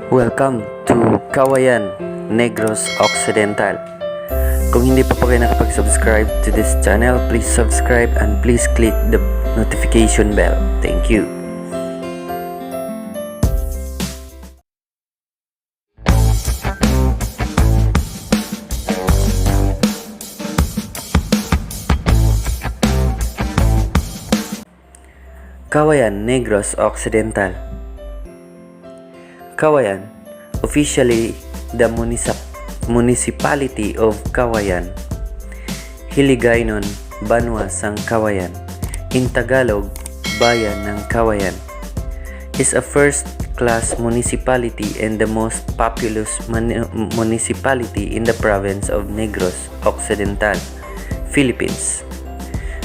Welcome to Cauayan, Negros Occidental. Kung hindi pa po kayo nakapag-subscribe to this channel, please subscribe and please click the notification bell. Thank you. Cauayan, Negros Occidental. Cauayan, officially the Municipality of Cauayan, Hiligaynon, Banwa sang Cauayan, in Tagalog, Bayan ng Cauayan, is a first-class municipality and the most populous municipality in the province of Negros Occidental, Philippines.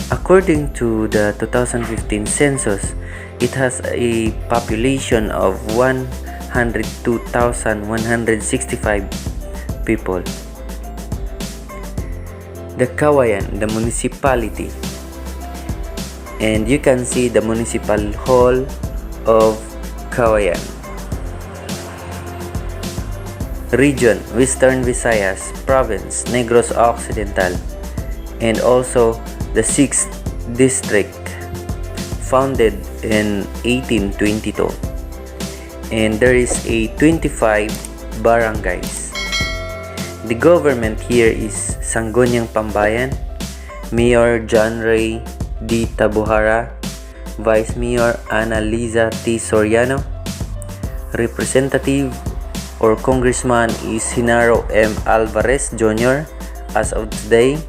According to the 2015 census, it has a population of 102,165 people. The Cauayan, the municipality, and you can see the municipal hall of Cauayan. Region, Western Visayas, Province, Negros Occidental, and also the 6th district, founded in 1822, and there is a 25 barangays. The government here is Sangguniang Pambayan, Mayor John Ray D. Tabuhara, Vice Mayor Ana Liza T. Soriano, Representative or Congressman is Hinaro M. Alvarez Jr. As of today,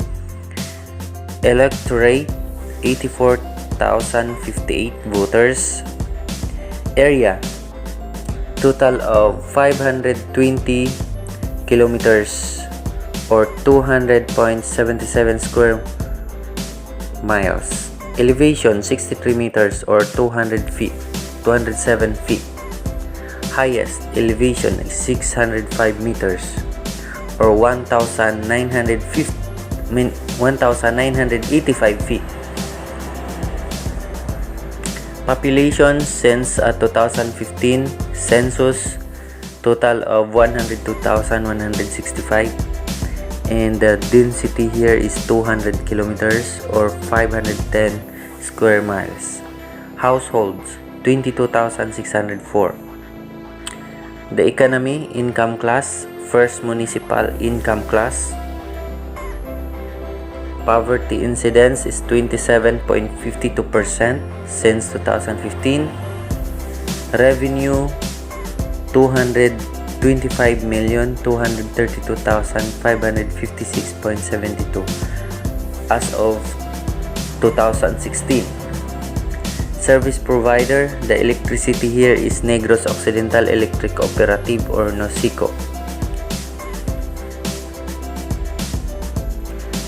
electorate 84,058 voters. Area, total of 520 kilometers or 200.77 square miles. Elevation 63 meters or 207 feet. Highest elevation is 605 meters or 1,985 feet. Population since 2015 census, total of 102,165, and the density here is 200 kilometers or 510 square miles. Households 22,604. The economy, income class, first municipal income class. Poverty incidence is 27.52% since 2015. Revenue 225,232,556.72 as of 2016. Service provider, the electricity here is Negros Occidental Electric Cooperative or NOSICO.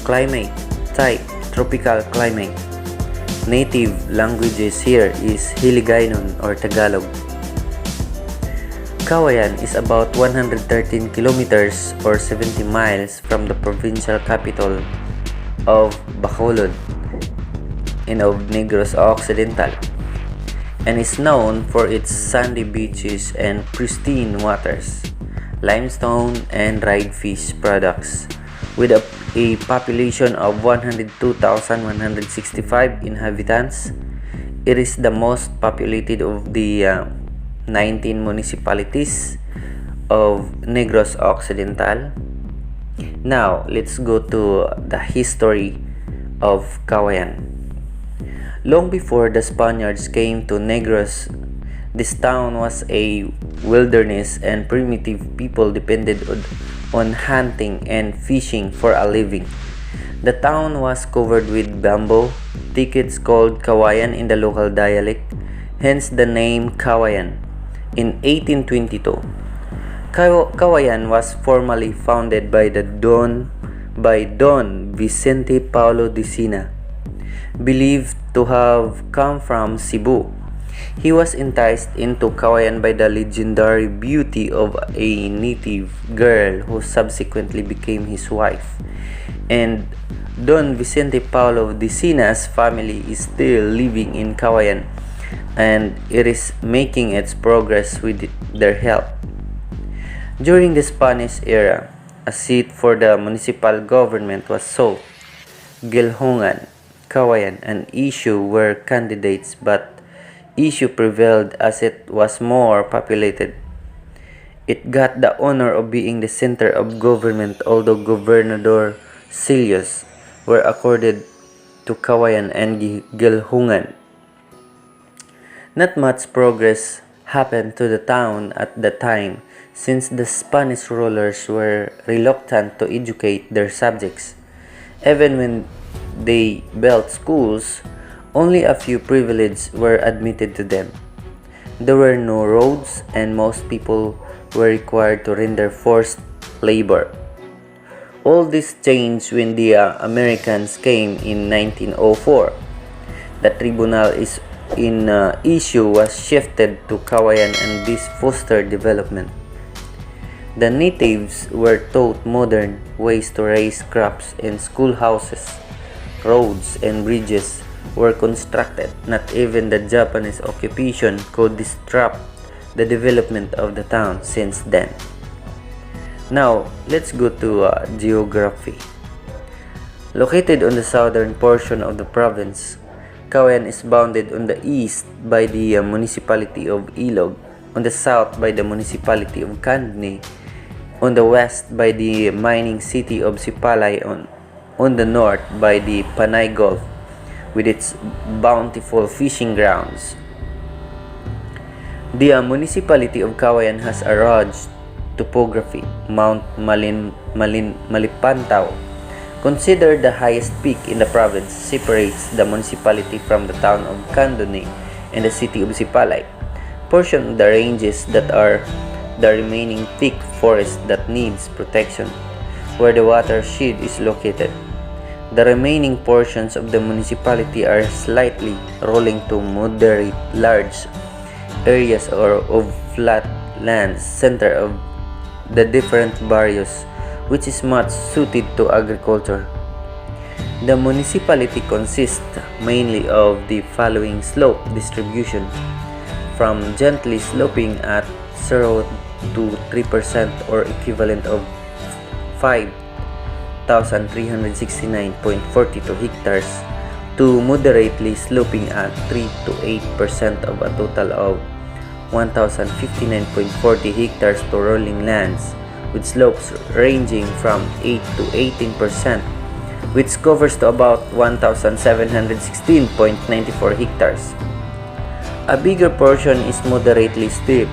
Climate type, tropical climate. Native languages here is Hiligaynon or Tagalog. Cauayan is about 113 kilometers or 70 miles from the provincial capital of Bacolod and of Negros Occidental, and is known for its sandy beaches and pristine waters, limestone and dried fish products. With a population of 102,165 inhabitants, it is the most populated of the 19 municipalities of Negros Occidental. Now, let's go to the history of Cauayan. Long before the Spaniards came to Negros, this town was a wilderness and primitive people depended on hunting and fishing for a living. The town was covered with bamboo thickets called Cauayan in the local dialect, hence the name Cauayan. In 1822, Cauayan was formally founded by Don Vicente Paulo de Sina, believed to have come from Cebu. He was enticed into Cauayan by the legendary beauty of a native girl who subsequently became his wife. And Don Vicente Paulo de Sina's family is still living in Cauayan, and it is making its progress with their help. During the Spanish era, a seat for the municipal government was sought. Gilhongan, Cauayan, and Issue were candidates, but Issue prevailed as it was more populated. It got the honor of being the center of government, although Gobernador Silios were accorded to Cauayan and Gilhongan. Not much progress happened to the town at the time, since the Spanish rulers were reluctant to educate their subjects. Even when they built schools, only a few privileged were admitted to them. There were no roads, and most people were required to render forced labor. All this changed when the Americans came in 1904. The tribunal in Issue was shifted to Cauayan, and this fostered development. The natives were taught modern ways to raise crops, and schoolhouses, roads, and bridges were constructed. Not even the Japanese occupation could disrupt the development of the town since then. Now, let's go to geography. Located on the southern portion of the province, Cauayan is bounded on the east by the Municipality of Ilog, on the south by the Municipality of Canillas, on the west by the mining city of Sipalay, on the north by the Panay Gulf with its bountiful fishing grounds. The Municipality of Cauayan has a rugged topography. Mount Malipantaw, considered the highest peak in the province, separates the municipality from the town of Candone and the city of Sipalay. Portion of the ranges that are the remaining thick forest that needs protection, where the watershed is located. The remaining portions of the municipality are slightly rolling to moderate large areas of flat lands, center of the different barrios, which is much suited to agriculture. The municipality consists mainly of the following slope distribution, from gently sloping at 0 to 3% or equivalent of 5,369.42 hectares to moderately sloping at 3 to 8% of a total of 1,059.40 hectares to rolling lands with slopes ranging from 8 to 18%, which covers to about 1,716.94 hectares. A bigger portion is moderately steep,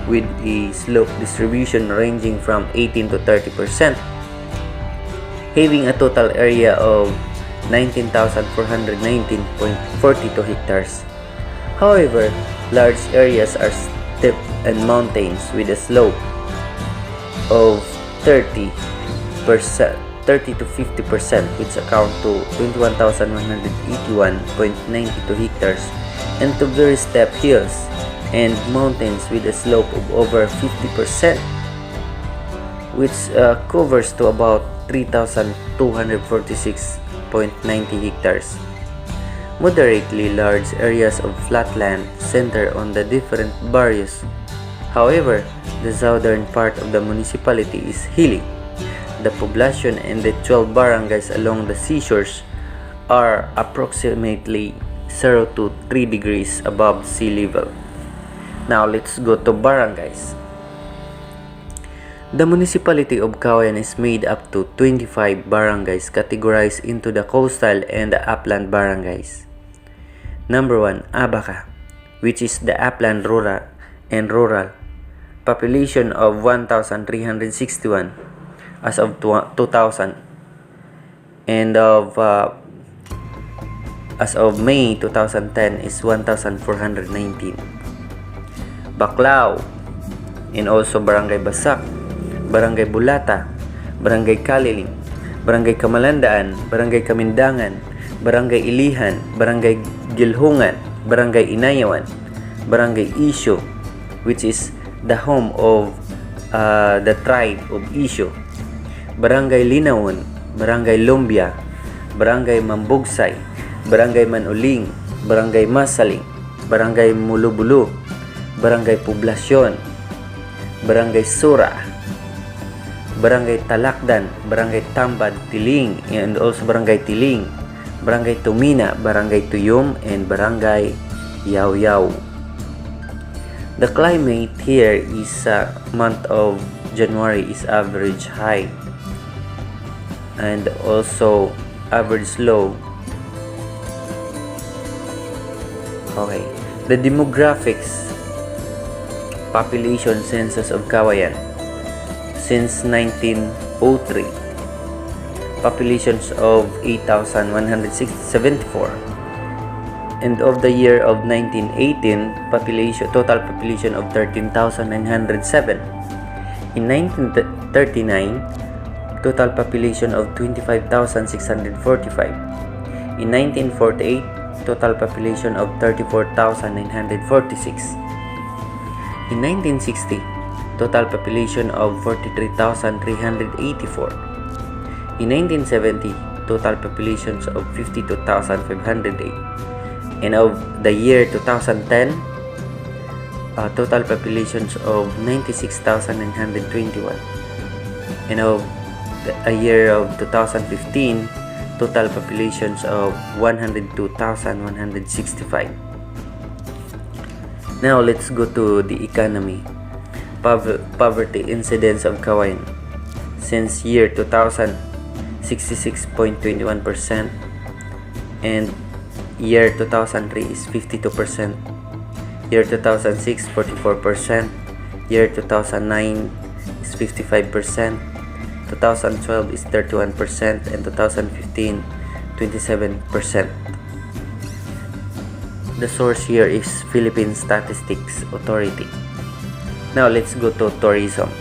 with a slope distribution ranging from 18 to 30%, having a total area of 19,419.42 hectares. However, large areas are steep and mountains with a slope of 30 to 50%, which account to 21,181.92 hectares, and to very steep hills and mountains with a slope of over 50%, which covers to about 3,246.90 hectares. Moderately large areas of flatland center on the different barrios. However, the southern part of the municipality is hilly. The population and the 12 barangays along the seashores are approximately 0 to 3 degrees above sea level. Now let's go to barangays. The municipality of Cauayan is made up to 25 barangays categorized into the coastal and the upland barangays. Number 1, Abaca, which is the upland rural. Population of 1,361 as of 2000, and as of May 2010 is 1,419. Baclao, and also Barangay Basak, Barangay Bulata, Barangay Kaliling, Barangay Kamalandaan, Barangay Kamindangan, Barangay Ilihan, Barangay Gilhongan, Barangay Inayawan, Barangay Issue, which is the home of the tribe of Issue, Barangay Linawon, Barangay Lumbia, Barangay Mambugsay, Barangay Manuling, Barangay Masaling, Barangay Mulubulu, Barangay Poblasyon, Barangay Sura, Barangay Talakdan, Barangay Tambad, Tiling, and also Barangay Tiling, Barangay Tumina, Barangay Tuyum, and Barangay Yaw-Yaw. The climate here is month of January is average high and also average low. Okay. The demographics population census of Cauayan since 1903. Populations of 8,174. And of the year of 1918, total population of 13,907. In 1939, total population of 25,645. In 1948, total population of 34,946. In 1960, total population of 43,384. In 1970, total populations of 52,508. And of the year 2010, total populations of 96,921. And of the year of 2015, total populations of 102,165. Now let's go to the economy. Poverty incidence of Cauayan since year 2000, 66.21%, and year 2003 is 52%, year 2006 44%, year 2009 is 55%, 2012 is 31%, and 2015 27%. The source here is Philippine Statistics Authority. Now let's go to tourism.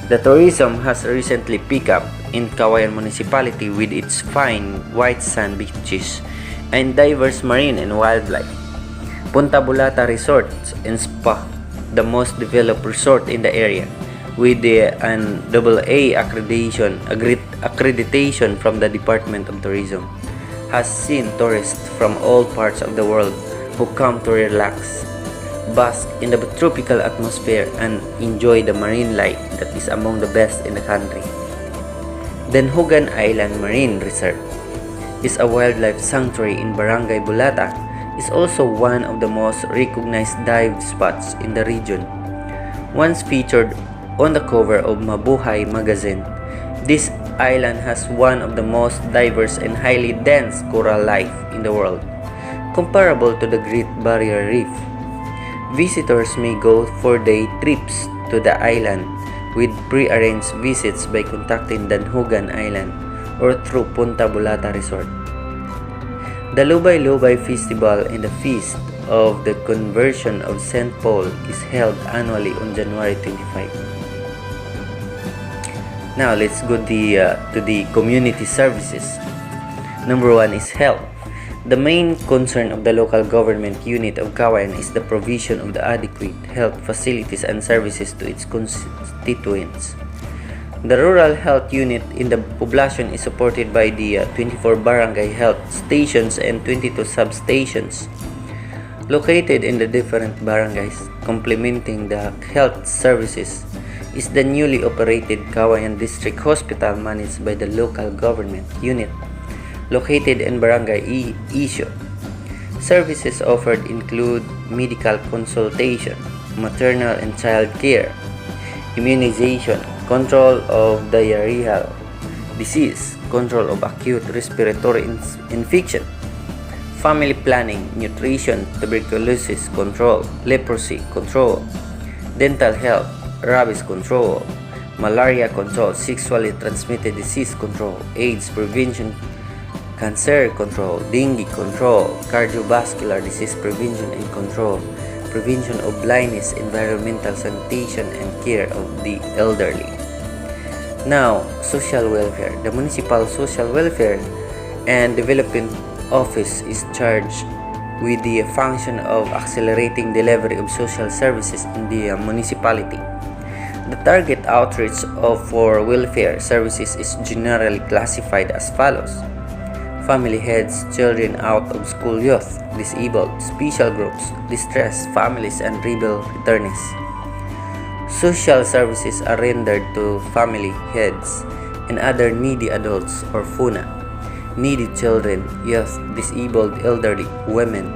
The tourism has recently picked up in Cauayan Municipality with its fine white sand beaches and diverse marine and wildlife. Punta Bulata Resorts and Spa, the most developed resort in the area, with an AA accreditation from the Department of Tourism, has seen tourists from all parts of the world who come to relax, bask in the tropical atmosphere, and enjoy the marine life that is among the best in the country. Denhugan Island Marine Reserve is a wildlife sanctuary in Barangay Bulata. Is also one of the most recognized dive spots in the region. Once featured on the cover of Mabuhay magazine, this island has one of the most diverse and highly dense coral life in the world, comparable to the Great Barrier Reef. Visitors may go for day trips to the island with pre-arranged visits by contacting Denhugan Island or through Punta Bulata Resort. The Lubay-Lubay Festival and the Feast of the Conversion of St. Paul is held annually on January 25. Now let's go to the community services. Number 1 is health. The main concern of the local government unit of Cauayan is the provision of the adequate health facilities and services to its constituents. The rural health unit in the population is supported by the 24 barangay health stations and 22 substations located in the different barangays. Complementing the health services is the newly operated Cauayan District Hospital managed by the local government unit located in Barangay Isyo. Services offered include medical consultation, maternal and child care, immunization, control of diarrheal disease, control of acute respiratory infection, family planning, nutrition, tuberculosis control, leprosy control, dental health, rabies control, malaria control, sexually transmitted disease control, AIDS prevention, cancer control, dengue control, cardiovascular disease prevention and control, prevention of blindness, environmental sanitation, and care of the elderly. Now, social welfare. The Municipal Social Welfare and Development Office is charged with the function of accelerating delivery of social services in the municipality. The target outreach for welfare services is generally classified as follows: family heads, children out of school youth, disabled, special groups, distressed families, and rebel returnees. Social services are rendered to family heads and other needy adults or FUNA, needy children, youth, disabled elderly, women,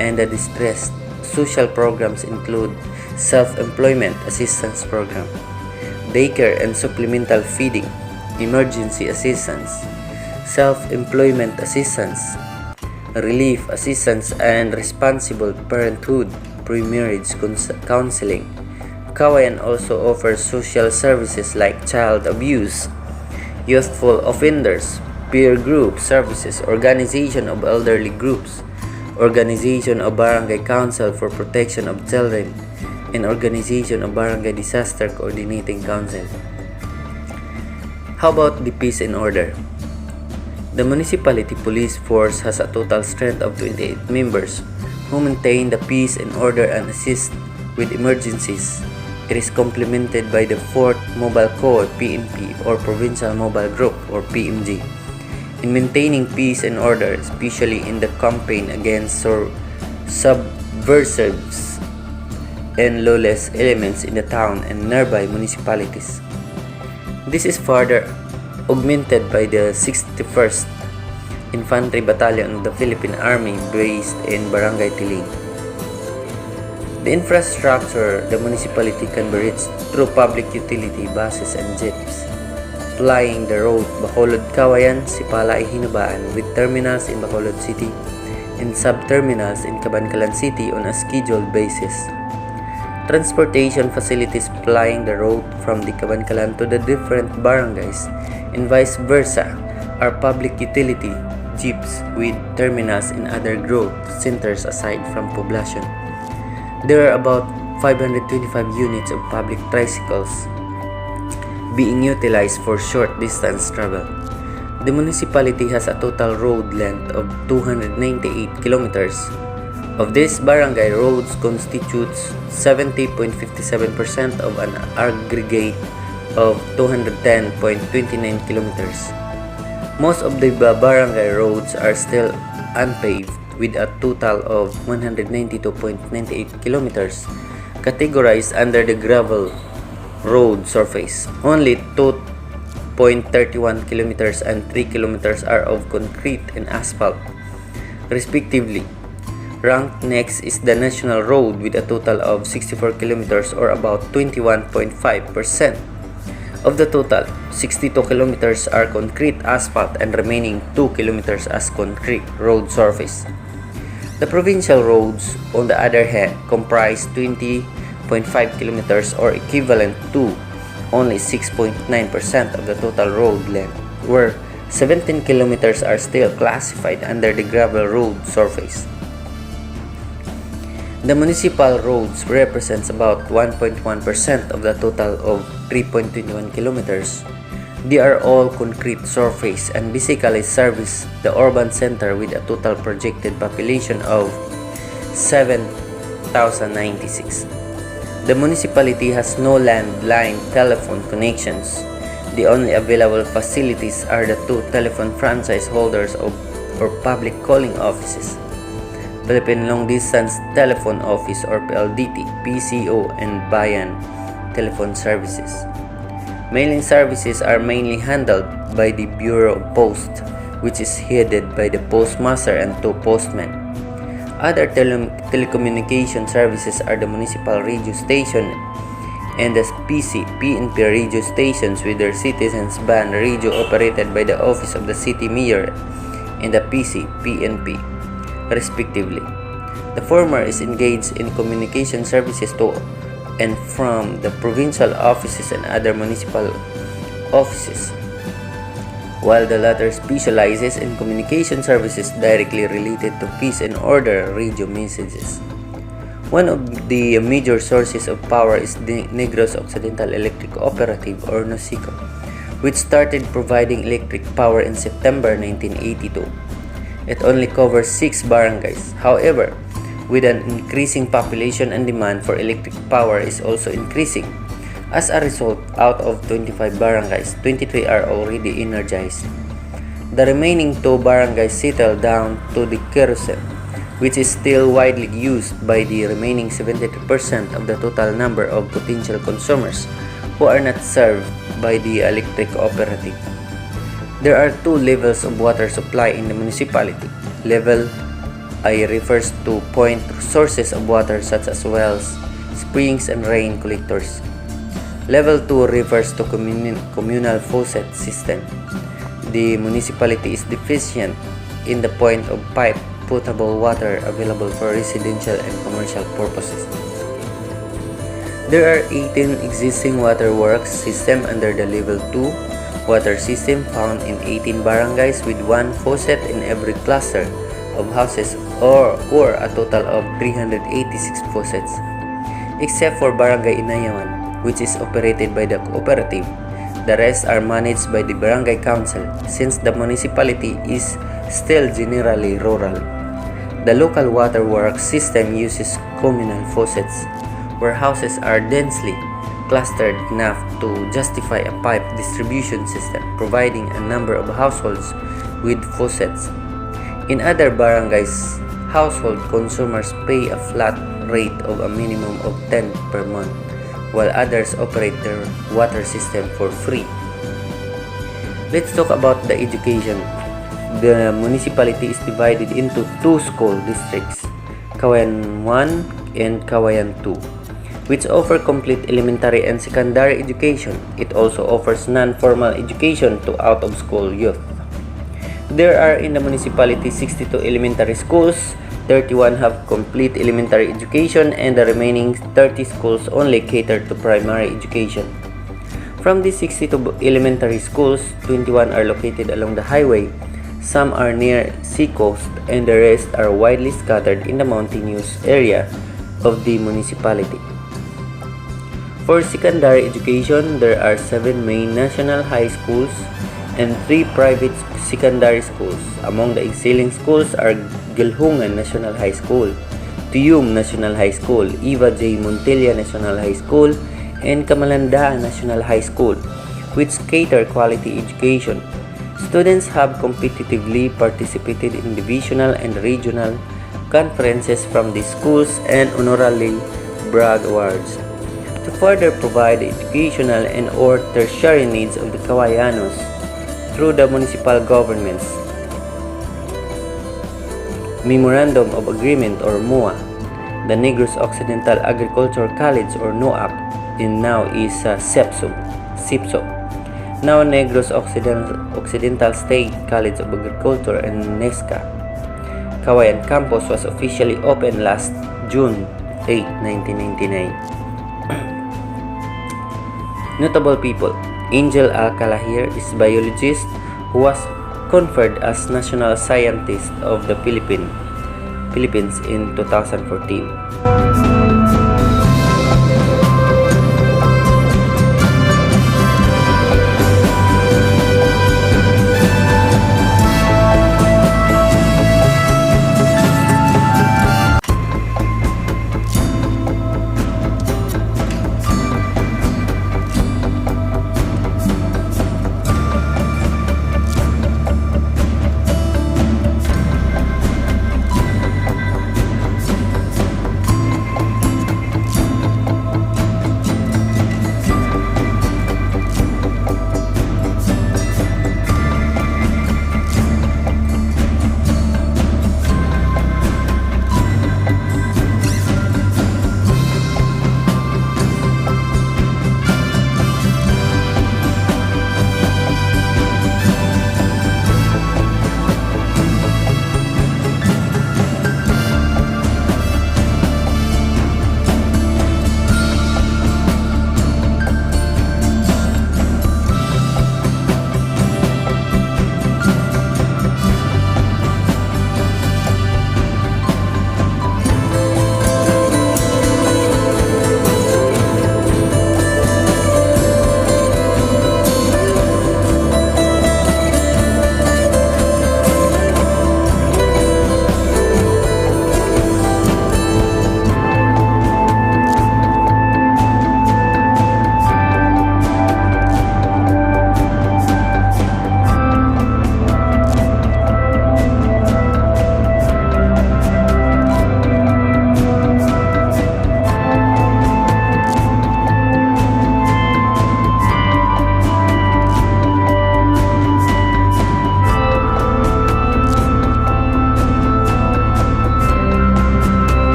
and the distressed. Social programs include self-employment assistance program, daycare and supplemental feeding, emergency assistance, self-employment assistance, relief assistance and responsible parenthood, pre-marriage counseling. Cauayan also offers social services like child abuse, youthful offenders, peer group services, organization of elderly groups, organization of barangay council for protection of children, and organization of barangay disaster coordinating council. How about the peace and order? The municipality police force has a total strength of 28 members who maintain the peace and order and assist with emergencies. It is complemented by the 4th Mobile Corps PMP or Provincial Mobile Group or PMG in maintaining peace and order, especially in the campaign against subversives and lawless elements in the town and nearby municipalities. This is further augmented by the 61st Infantry Battalion of the Philippine Army based in Barangay Tiling. The infrastructure the municipality can be reached through public utility buses and jeeps, plying the road Bacolod-Cauayan, Sipalay-Hinabaan with terminals in Bacolod City and sub-terminals in Cabancalan City on a scheduled basis. Transportation facilities plying the road from the Cabancalan to the different barangays and vice versa are public utility jeeps with terminals in other growth centers aside from poblacion. There are about 525 units of public tricycles being utilized for short distance travel. The municipality has a total road length of 298 kilometers. Of this, barangay roads constitutes 70.57% of an aggregate of 210.29 kilometers. Most of the barangay roads are still unpaved with a total of 192.98 kilometers categorized under the gravel road surface. Only 2.31 kilometers and 3 kilometers are of concrete and asphalt, respectively. Ranked next is the national road with a total of 64 kilometers or about 21.5%. Of the total, 62 kilometers are concrete asphalt and remaining 2 kilometers as concrete road surface. The provincial roads, on the other hand, comprise 20.5 kilometers or equivalent to only 6.9% of the total road length, where 17 kilometers are still classified under the gravel road surface. The municipal roads represents about 1.1% of the total of 3.21 kilometers. They are all concrete surface and basically service the urban center with a total projected population of 7,096. The municipality has no landline telephone connections. The only available facilities are the 2 telephone franchise holders or public calling offices, Philippine Long Distance Telephone Office or PLDT, PCO, and Bayan Telephone Services. Mailing services are mainly handled by the Bureau of Post, which is headed by the postmaster and 2 postmen. Other telecommunication services are the municipal radio station and the PNP radio stations with their citizens band radio operated by the Office of the City Mayor and the PNP, respectively. The former is engaged in communication services to and from the provincial offices and other municipal offices, while the latter specializes in communication services directly related to peace and order radio messages. One of the major sources of power is the Negros Occidental Electric Cooperative or NOSICO, which started providing electric power in September 1982. It only covers 6 barangays. However, with an increasing population and demand for electric power is also increasing. As a result, out of 25 barangays, 23 are already energized. The remaining 2 barangays settle down to the kerosene, which is still widely used by the remaining 73% of the total number of potential consumers who are not served by the electric cooperative. There are two levels of water supply in the municipality. Level I refers to point sources of water such as wells, springs, and rain collectors. Level 2 refers to communal faucet system. The municipality is deficient in the point of pipe potable water available for residential and commercial purposes. There are 18 existing water works system under the Level 2 water system found in 18 barangays with one faucet in every cluster of houses or a total of 386 faucets, except for Barangay Inayawan, which is operated by the cooperative. The rest are managed by the barangay council since the municipality is still generally rural. The local water works system uses communal faucets, where houses are densely clustered enough to justify a pipe distribution system providing a number of households with faucets. In other barangays, household consumers pay a flat rate of a minimum of 10 per month, while others operate their water system for free. Let's talk about the education. The municipality is divided into two school districts, Cauayan 1 and Cauayan 2, which offer complete elementary and secondary education. It also offers non-formal education to out-of-school youth. There are in the municipality 62 elementary schools, 31 have complete elementary education, and the remaining 30 schools only cater to primary education. From these 62 elementary schools, 21 are located along the highway, some are near seacoast, and the rest are widely scattered in the mountainous area of the municipality. For secondary education, there are 7 main national high schools and 3 private secondary schools. Among the excelling schools are Gilhungan National High School, Tuyum National High School, Eva J. Montilla National High School, and Kamalandaan National High School, which cater quality education. Students have competitively participated in divisional and regional conferences from these schools and honorary brag awards. To further provide the educational and or tertiary needs of the Cauayanos through the municipal government's Memorandum of Agreement or MOA, the Negros Occidental Agricultural College or NOAC and now is SIPSO. Now Negros Occidental State College of Agriculture and NESCA Cauayan campus was officially opened last June 8, 1999. Notable people: Angel Alcalahir is biologist who was conferred as National Scientist of the Philippines in 2014.